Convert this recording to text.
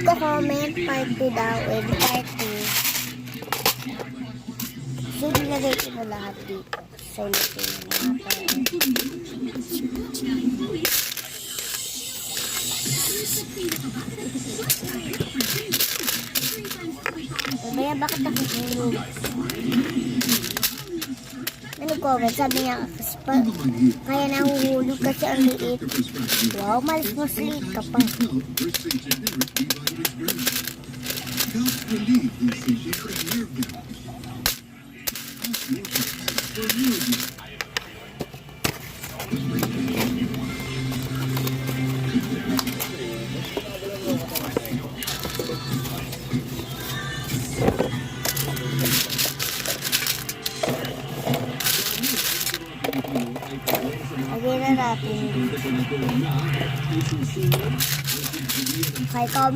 nagko-comment part 2 daw, part 2. So, nilagay ko na lahat dito. So, ulitin na natin. Kaya bakit ako hulog? Nag-comment, sabi niya, kaya nahuhulog kasi ang liit. Wow, malis mo sleep ka pa. Lagyan na natin. Kay comment.